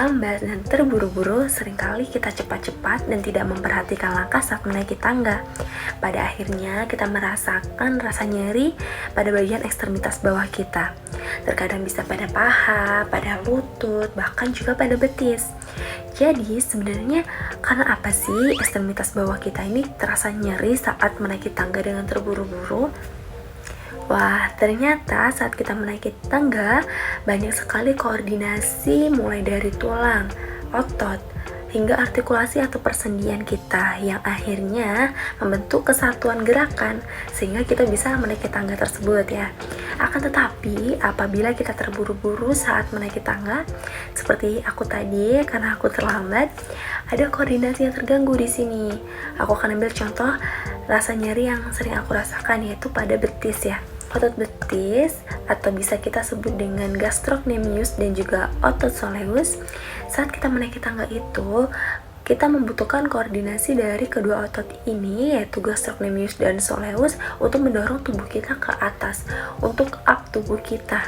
terlambat dan terburu-buru, seringkali kita cepat-cepat dan tidak memperhatikan langkah saat menaiki tangga. Pada akhirnya, kita merasakan rasa nyeri pada bagian ekstremitas bawah kita. Terkadang bisa pada paha, pada lutut, bahkan juga pada betis. Jadi, sebenarnya karena apa sih ekstremitas bawah kita ini terasa nyeri saat menaiki tangga dengan terburu-buru? Wah, ternyata saat kita menaiki tangga, banyak sekali koordinasi mulai dari tulang, otot, hingga artikulasi atau persendian kita yang akhirnya membentuk kesatuan gerakan sehingga kita bisa menaiki tangga tersebut ya. Akan tetapi, apabila kita terburu-buru saat menaiki tangga, seperti aku tadi karena aku terlambat, ada koordinasi yang terganggu di sini. Aku akan ambil contoh rasa nyeri yang sering aku rasakan, yaitu pada betis ya. Otot betis atau bisa kita sebut dengan gastrocnemius dan juga otot soleus. Saat kita menaiki tangga itu, kita membutuhkan koordinasi dari kedua otot ini, yaitu gastrocnemius dan soleus, untuk mendorong tubuh kita ke atas, untuk up tubuh kita.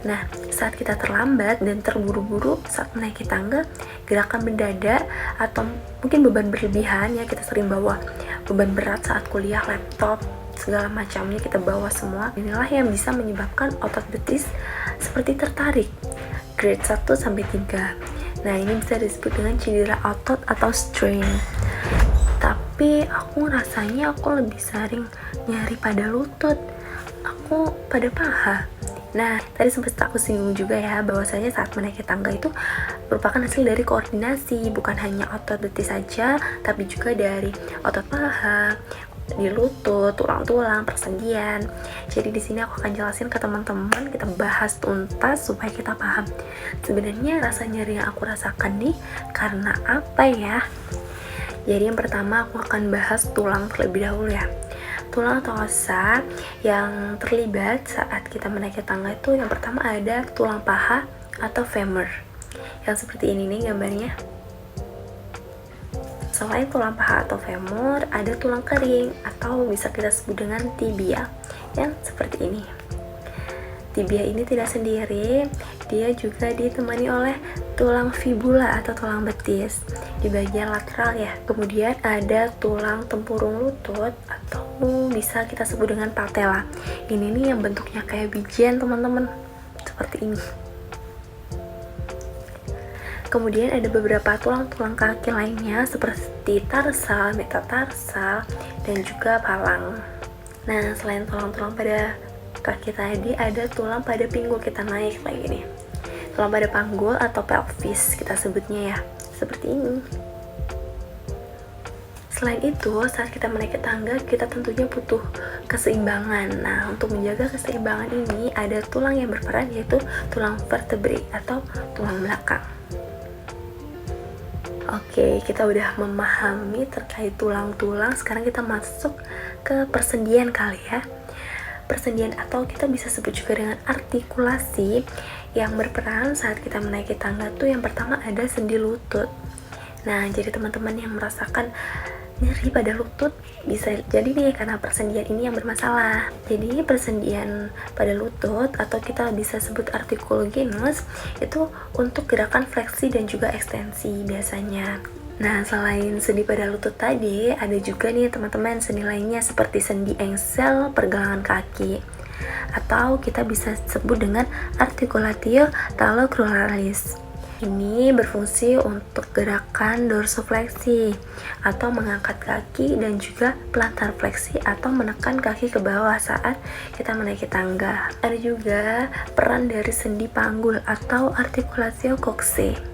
Nah, saat kita terlambat dan terburu-buru saat menaiki tangga, gerakan mendadak atau mungkin beban berlebihan ya, kita sering bawa beban berat saat kuliah, laptop, segala macamnya kita bawa semua. Inilah yang bisa menyebabkan otot betis seperti tertarik, grade 1 sampai 3. Nah, ini bisa disebut dengan cedera otot atau strain. Tapi aku rasanya aku lebih sering nyari pada lutut, aku pada paha. Nah, tadi sempat aku singgung juga ya, bahwasanya saat menaiki tangga itu merupakan hasil dari koordinasi, bukan hanya otot betis saja, tapi juga dari otot paha, di lutut, tulang-tulang, persendian. Jadi di sini aku akan jelasin ke teman-teman, kita bahas tuntas supaya kita paham. Sebenarnya rasa nyeri yang aku rasakan nih karena apa ya? Jadi yang pertama aku akan bahas tulang terlebih dahulu ya. Tulang atau osa yang terlibat saat kita menaiki tangga itu yang pertama ada tulang paha atau femur. Yang seperti ini nih gambarnya. Selain tulang paha atau femur, ada tulang kering atau bisa kita sebut dengan tibia yang seperti ini. Tibia ini tidak sendiri, dia juga ditemani oleh tulang fibula atau tulang betis di bagian lateral ya. Kemudian ada tulang tempurung lutut atau bisa kita sebut dengan patella. Ini nih yang bentuknya kayak bijian teman-teman, seperti ini. Kemudian ada beberapa tulang-tulang kaki lainnya seperti tarsal, metatarsal, dan juga palang. Nah, selain tulang-tulang pada kaki tadi, ada tulang pada pinggul kita naik lagi nih. Tulang pada panggul atau pelvis kita sebutnya ya, seperti ini. Selain itu, saat kita menaiki tangga, kita tentunya butuh keseimbangan. Nah, untuk menjaga keseimbangan ini, ada tulang yang berperan, yaitu tulang vertebrae atau tulang belakang. Oke, kita udah memahami terkait tulang-tulang. Sekarang kita masuk ke persendian kali ya. Persendian atau kita bisa sebut juga dengan artikulasi yang berperan saat kita menaiki tangga tuh yang pertama ada sendi lutut. Nah, jadi teman-teman yang merasakan nyeri pada lutut bisa jadi nih karena persendian ini yang bermasalah. Jadi persendian pada lutut atau kita bisa sebut artikul genus itu untuk gerakan fleksi dan juga ekstensi biasanya. Nah, selain sendi pada lutut tadi, ada juga nih teman-teman sendi lainnya seperti sendi engsel pergelangan kaki atau kita bisa sebut dengan articulatio talocruralis. Ini berfungsi untuk gerakan dorsofleksi atau mengangkat kaki dan juga plantar fleksi atau menekan kaki ke bawah saat kita menaiki tangga. Ada juga peran dari sendi panggul atau articulatio coccyx.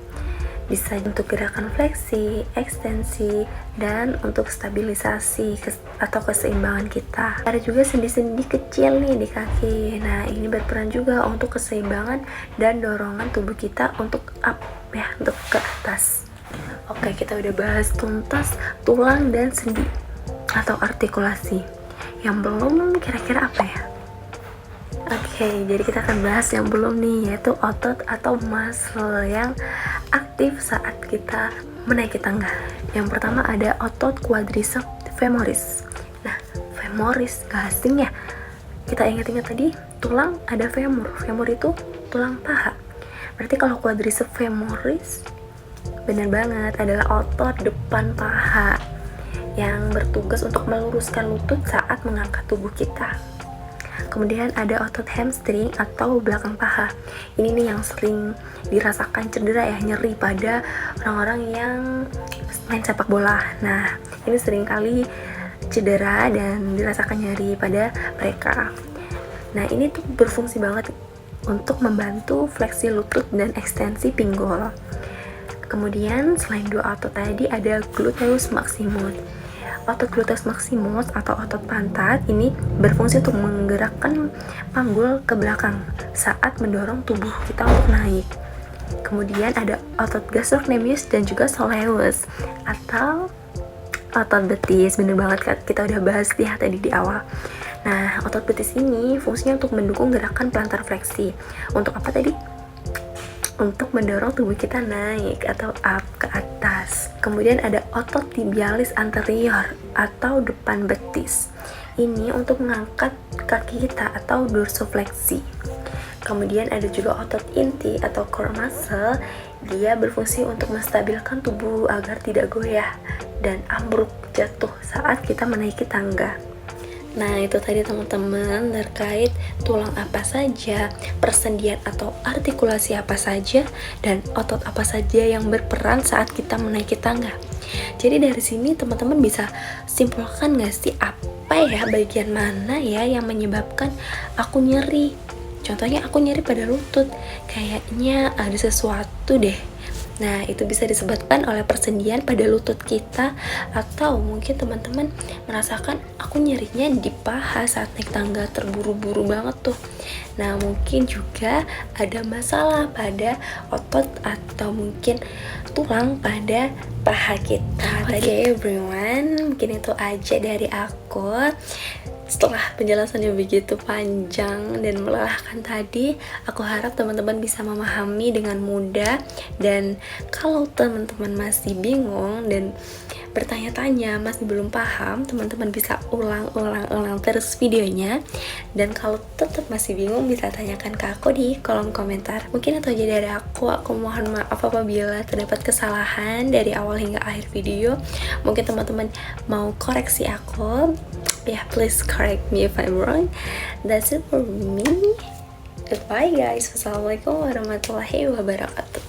Bisa untuk gerakan fleksi, ekstensi, dan untuk stabilisasi atau keseimbangan kita. Ada juga sendi-sendi kecil nih di kaki. Nah, ini berperan juga untuk keseimbangan dan dorongan tubuh kita untuk up ya, untuk ke atas. Oke, kita udah bahas tuntas tulang dan sendi atau artikulasi. Yang belum kira-kira apa ya? Oke, jadi kita akan bahas yang belum nih, yaitu otot atau muscle yang aktif saat kita menaiki tangga. Yang pertama ada otot quadriceps femoris. Nah, femoris gak asing ya. Kita ingat-ingat tadi tulang ada femur. Femur itu tulang paha. Berarti kalau quadriceps femoris, benar banget, adalah otot depan paha yang bertugas untuk meluruskan lutut saat mengangkat tubuh kita. Kemudian ada otot hamstring atau belakang paha. Ini nih yang sering dirasakan cedera ya, nyeri pada orang-orang yang main sepak bola. Nah, ini sering kali cedera dan dirasakan nyeri pada mereka. Nah, ini tuh berfungsi banget untuk membantu fleksi lutut dan ekstensi pinggul. Kemudian selain dua otot tadi ada gluteus maximus. Otot gluteus maximus atau otot pantat ini berfungsi untuk menggerakkan panggul ke belakang saat mendorong tubuh kita untuk naik. Kemudian ada otot gastrocnemius dan juga soleus atau otot betis. Bener banget kan, kita udah bahas ya tadi di awal. Nah, otot betis ini fungsinya untuk mendukung gerakan plantar fleksi. Untuk apa tadi? Untuk mendorong tubuh kita naik atau up ke atas. Kemudian ada otot tibialis anterior atau depan betis. Ini untuk mengangkat kaki kita atau dorsofleksi. Kemudian ada juga otot inti atau core muscle. Dia berfungsi untuk menstabilkan tubuh agar tidak goyah dan ambruk jatuh saat kita menaiki tangga. Nah, itu tadi teman-teman terkait tulang apa saja, persendian atau artikulasi apa saja, dan otot apa saja yang berperan saat kita menaiki tangga. Jadi dari sini teman-teman bisa simpulkan gak sih apa ya, bagian mana ya yang menyebabkan aku nyeri? Contohnya aku nyeri pada lutut, kayaknya ada sesuatu deh. Nah, itu bisa disebabkan oleh persendian pada lutut kita, atau mungkin teman-teman merasakan aku nyerinya di paha saat naik tangga, terburu-buru banget tuh. Nah, mungkin juga ada masalah pada otot atau mungkin tulang pada paha kita. Oke, everyone, mungkin itu aja dari aku. Setelah penjelasannya begitu panjang dan melelahkan tadi, aku harap teman-teman bisa memahami dengan mudah. Dan kalau teman-teman masih bingung dan bertanya-tanya, masih belum paham, teman-teman bisa ulang terus videonya. Dan kalau tetap masih bingung, bisa tanyakan ke aku di kolom komentar. Mungkin itu aja dari aku mohon maaf apabila terdapat kesalahan dari awal hingga akhir video. Mungkin teman-teman mau koreksi aku, ya please correct me if I'm wrong. That's it for me. Goodbye guys. Wassalamualaikum warahmatullahi wabarakatuh.